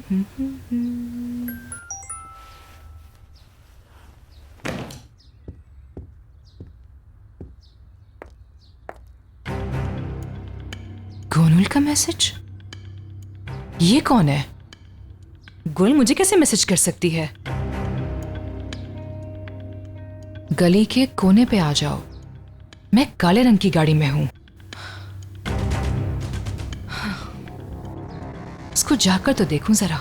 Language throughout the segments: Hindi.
गोनुल का मैसेज? ये कौन है? गुल मुझे कैसे मैसेज कर सकती है? गली के कोने पे आ जाओ, मैं काले रंग की गाड़ी में हूं। इसको जाकर तो देखूं जरा।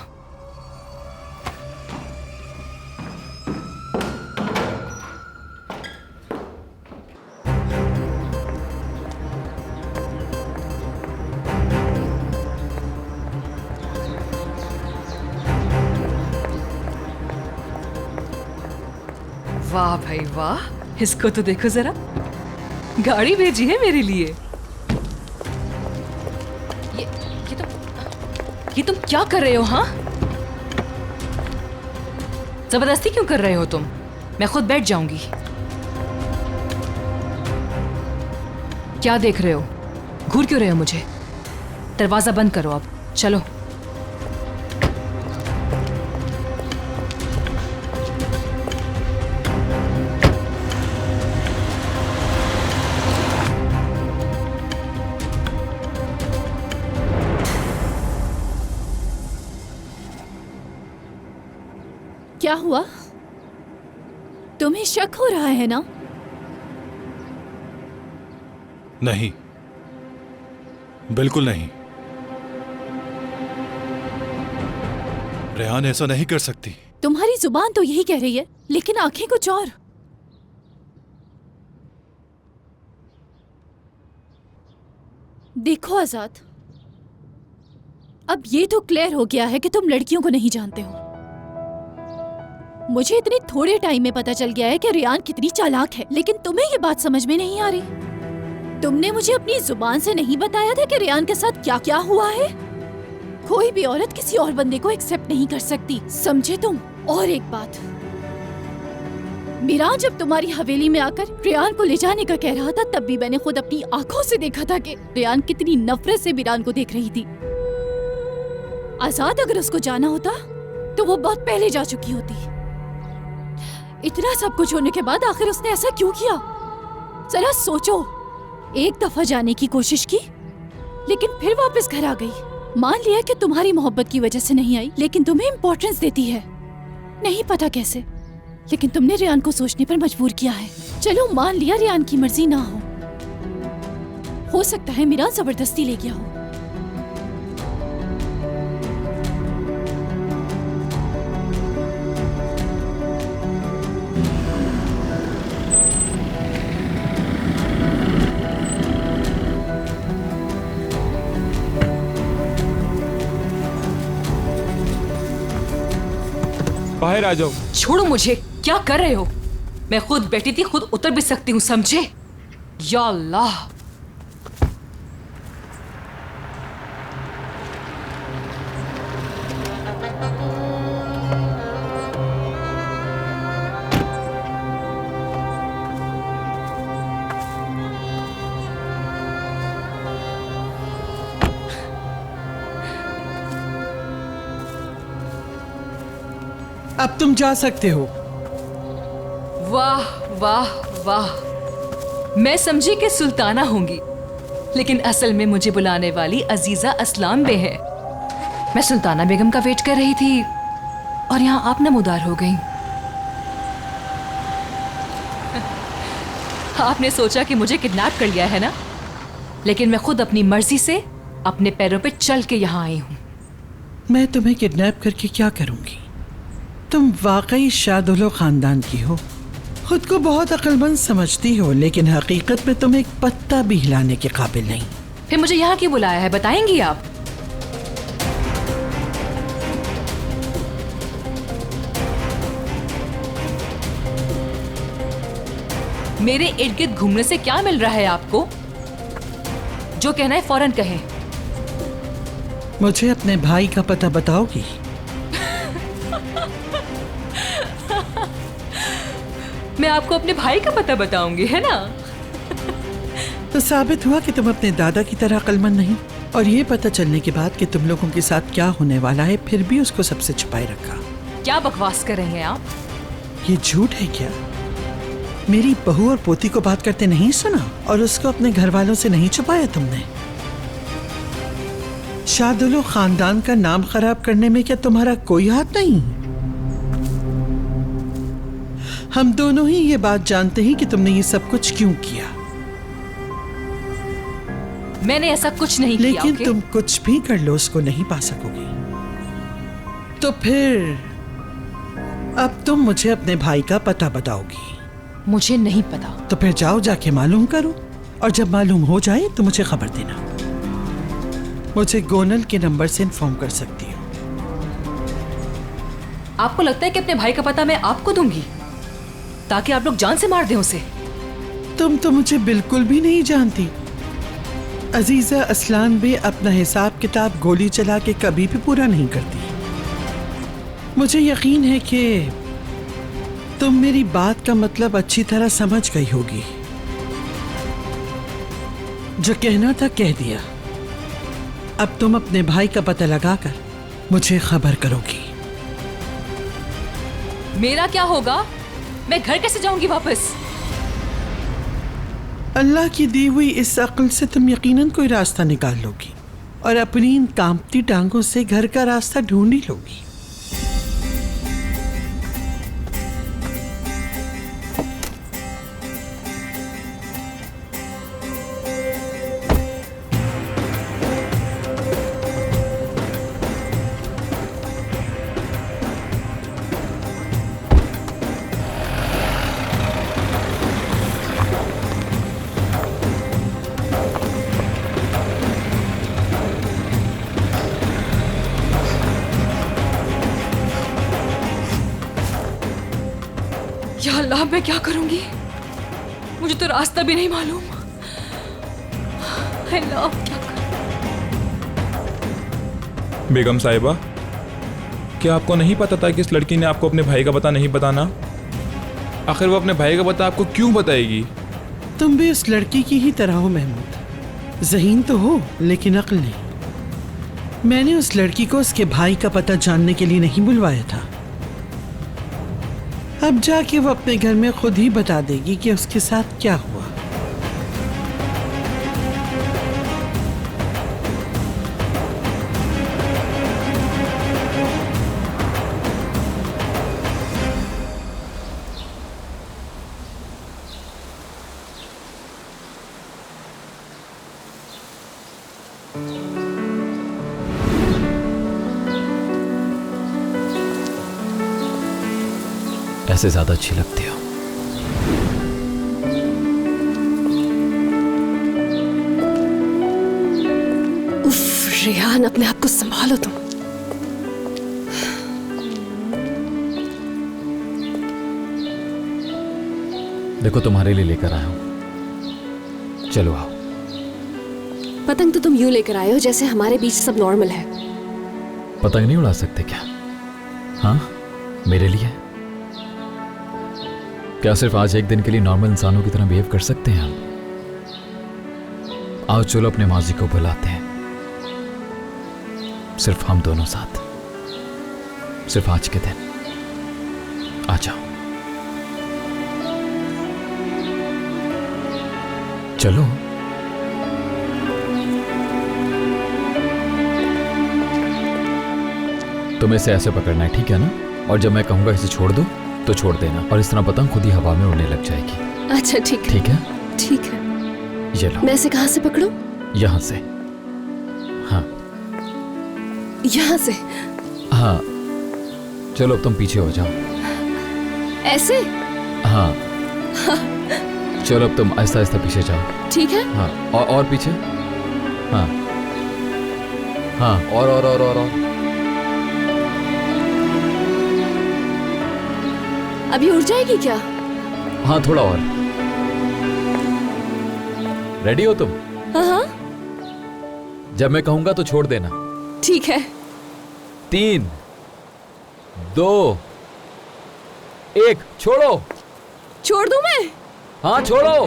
वाह भाई वाह, इसको तो देखो जरा, गाड़ी भेजी है मेरे लिए। ये तुम क्या कर रहे हो? हाँ, जबरदस्ती क्यों कर रहे हो तुम? मैं खुद बैठ जाऊंगी। क्या देख रहे हो? घूर क्यों रहे हो मुझे? दरवाजा बंद करो अब, चलो। क्या हुआ? तुम्हें शक हो रहा है ना? नहीं, बिल्कुल नहीं। रेहान ऐसा नहीं कर सकती। तुम्हारी जुबान तो यही कह रही है, लेकिन आंखें कुछ और। देखो आजाद, अब ये तो क्लियर हो गया है कि तुम लड़कियों को नहीं जानते हो। मुझे इतने थोड़े टाइम में पता चल गया है कि रेहान कितनी चालाक है, लेकिन तुम्हें ये बात समझ में नहीं आ रही। तुमने मुझे अपनी जुबान से नहीं बताया था कि रेहान के साथ क्या क्या हुआ है। कोई भी औरत किसी और बंदे को एक्सेप्ट नहीं कर सकती, समझे तुम? और एक बात, मीरान जब तुम्हारी हवेली में आकर रेहान को ले जाने का कह रहा था, तब भी मैंने खुद अपनी आंखों से देखा था कि रेहान कितनी नफरत से मीरान को देख रही थी। आजाद, अगर उसको जाना होता तो वो बहुत पहले जा चुकी होती। इतना सब कुछ होने के बाद आखिर उसने ऐसा क्यों किया? जरा सोचो। एक दफा जाने की कोशिश की, लेकिन फिर वापस घर आ गई। मान लिया कि तुम्हारी मोहब्बत की वजह से नहीं आई, लेकिन तुम्हें इम्पोर्टेंस देती है। नहीं पता कैसे, लेकिन तुमने रेहान को सोचने पर मजबूर किया है। चलो मान लिया रेहान की मर्जी ना हो सकता है मीरान जबरदस्ती ले गया हो। बाहर आ जाओ। छोड़ो मुझे, क्या कर रहे हो? मैं खुद बैठी थी, खुद उतर भी सकती हूँ, समझे? या अल्लाह। अब तुम जा सकते हो। वाह वाह वाह, मैं समझी कि सुल्ताना होंगी, लेकिन असल में मुझे बुलाने वाली अजीजा असलाम बे है। मैं सुल्ताना बेगम का वेट कर रही थी और यहाँ आप नमूदार हो गई। आपने सोचा कि मुझे किडनैप कर लिया है ना, लेकिन मैं खुद अपनी मर्जी से अपने पैरों पे चल के यहाँ आई हूँ। मैं तुम्हें किडनैप करके क्या करूंगी? तुम वाकई शादुलो खानदान की हो, खुद को बहुत अक्लमंद समझती हो, लेकिन हकीकत में तुम एक पत्ता भी हिलाने के काबिल नहीं। फिर मुझे यहाँ क्यों बुलाया है, बताएंगी आप? मेरे इर्द गिर्द घूमने से क्या मिल रहा है आपको? जो कहना है फौरन कहें। मुझे अपने भाई का पता बताओगी? मैं आपको अपने भाई का पता बताऊंगी, है ना? तो साबित हुआ कि तुम अपने दादा की तरह अक्लमंद नहीं। और ये पता चलने के बाद कि तुम लोगों के साथ क्या होने वाला है, फिर भी उसको सबसे छुपाए रखा। क्या बकवास कर रहे हैं आप? ये झूठ है क्या? मेरी बहू और पोती को बात करते नहीं सुना और उसको अपने घर वालों से नहीं छुपाया तुमने? शादुलो खानदान का नाम खराब करने में क्या तुम्हारा कोई हाथ नहीं? हम दोनों ही ये बात जानते हैं कि तुमने ये सब कुछ क्यों किया। मैंने ऐसा कुछ नहीं किया। लेकिन ओके? तुम कुछ भी कर लो उसको नहीं पा सकोगी। तो फिर अब तुम मुझे अपने भाई का पता बताओगी। मुझे नहीं पता। तो फिर जाओ जाके मालूम करो, और जब मालूम हो जाए तो मुझे खबर देना। मुझे गोनल के नंबर से इन्फॉर्म कर सकती हो। आपको लगता है कि अपने भाई का पता मैं आपको दूंगी ताकि आप लोग जान से मार दें उसे? तुम तो मुझे बिल्कुल भी नहीं जानती। अजीजा असलान भी अपना हिसाब किताब गोली चला के कभी भी पूरा नहीं करती। मुझे यकीन है कि तुम मेरी बात का मतलब अच्छी तरह समझ गई होगी। जो कहना था कह दिया। अब तुम अपने भाई का पता लगाकर मुझे खबर करोगी। मेरा क्या होगा? मैं घर कैसे जाऊंगी वापस? अल्लाह की दी हुई इस अक्ल से तुम यकीनन कोई रास्ता निकाल लोगी और अपनी इन कांपती टांगों से घर का रास्ता ढूंढ ही लोगी। या अल्लाह, मैं क्या करूंगी? मुझे तो रास्ता भी नहीं मालूम। अल्लाह, क्या करूं? बेगम साहिबा, क्या आपको नहीं पता था कि इस लड़की ने आपको अपने भाई का पता नहीं बताना? आखिर वो अपने भाई का पता आपको क्यों बताएगी? तुम भी उस लड़की की ही तरह हो महमूद। ज़हीन तो हो लेकिन अक्ल नहीं। मैंने उस लड़की को उसके भाई का पता जानने के लिए नहीं बुलवाया था। अब जाके वो अपने घर में खुद ही बता देगी कि उसके साथ क्या हुआ। ऐसे ज्यादा अच्छी लगती हो। उफ, रेहान, अपने आप को संभालो तुम। देखो, तुम्हारे लिए लेकर आया हूं, चलो आओ। पतंग तो तुम यूं लेकर आए हो जैसे हमारे बीच सब नॉर्मल है। पतंग नहीं उड़ा सकते क्या? हाँ, मेरे लिए क्या सिर्फ आज एक दिन के लिए नॉर्मल इंसानों की तरह बिहेव कर सकते हैं हम? आओ चलो अपने माजी को बुलाते हैं, सिर्फ हम दोनों साथ, सिर्फ आज के दिन। आ जाओ, चलो। तुम्हें इसे ऐसे पकड़ना है, ठीक है ना? और जब मैं कहूंगा इसे छोड़ दो तो छोड़ देना, और इस तरह पतंग खुद ही हवा में उड़ने लग जाएगी। अच्छा, ठीक है। ठीक है? ठीक है। ये लो। मैं इसे कहाँ से पकड़ूं? यहाँ से। हाँ यहाँ से? हाँ, चलो अब तुम पीछे हो जाओ। ऐसे? हाँ, चलो अब तुम आहिस्ता आहिस्ता पीछे जाओ। ठीक है। हाँ, और पीछे। हाँ हाँ, और। अभी उड़ जाएगी क्या? हाँ, थोड़ा और। रेडी हो तुम? हाँ। जब मैं कहूंगा तो छोड़ देना। ठीक है। 3, 2, 1, छोड़ो। छोड़ दूं मैं? हाँ, छोड़ो।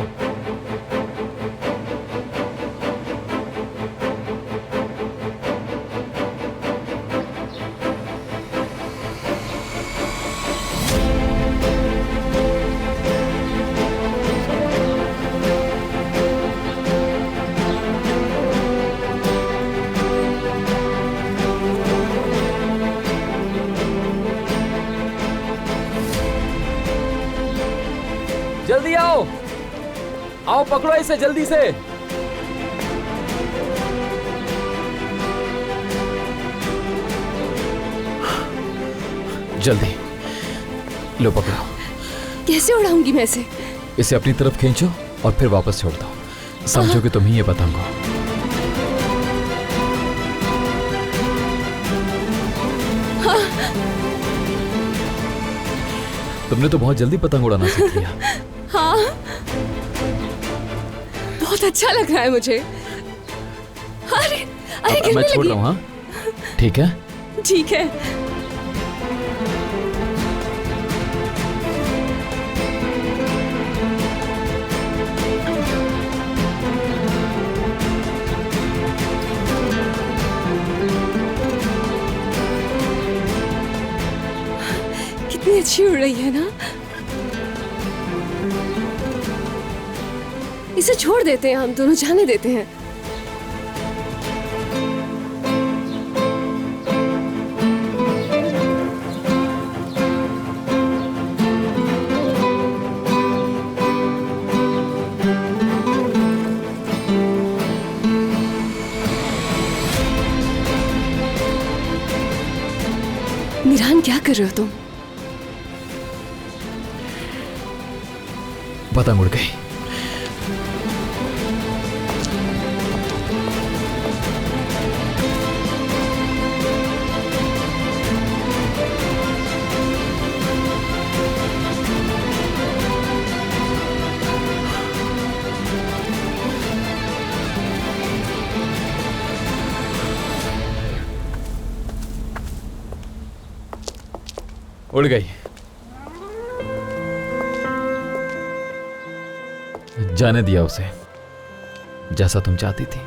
जल्दी आओ, आओ पकड़ो इसे जल्दी से। जल्दी लो पकड़ो। कैसे उड़ाऊंगी मैं इसे? इसे अपनी तरफ खींचो और फिर वापस छोड़ दो। समझो कि तुम ही ये पतंग हो। तुमने तो बहुत जल्दी पतंग उड़ाना सीख लिया। हाँ, बहुत अच्छा लग रहा है मुझे। अरे अरे अब मैं छोड़ रहा हूँ। हाँ ठीक है। ठीक है। कितनी अच्छी उड़ रही है ना। इसे छोड़ देते हैं, हम दोनों जाने देते हैं। मिरान, क्या कर रहे हो तुम? पतंग उड़ गई। उड़ गई। जाने दिया उसे, जैसा तुम चाहती थी।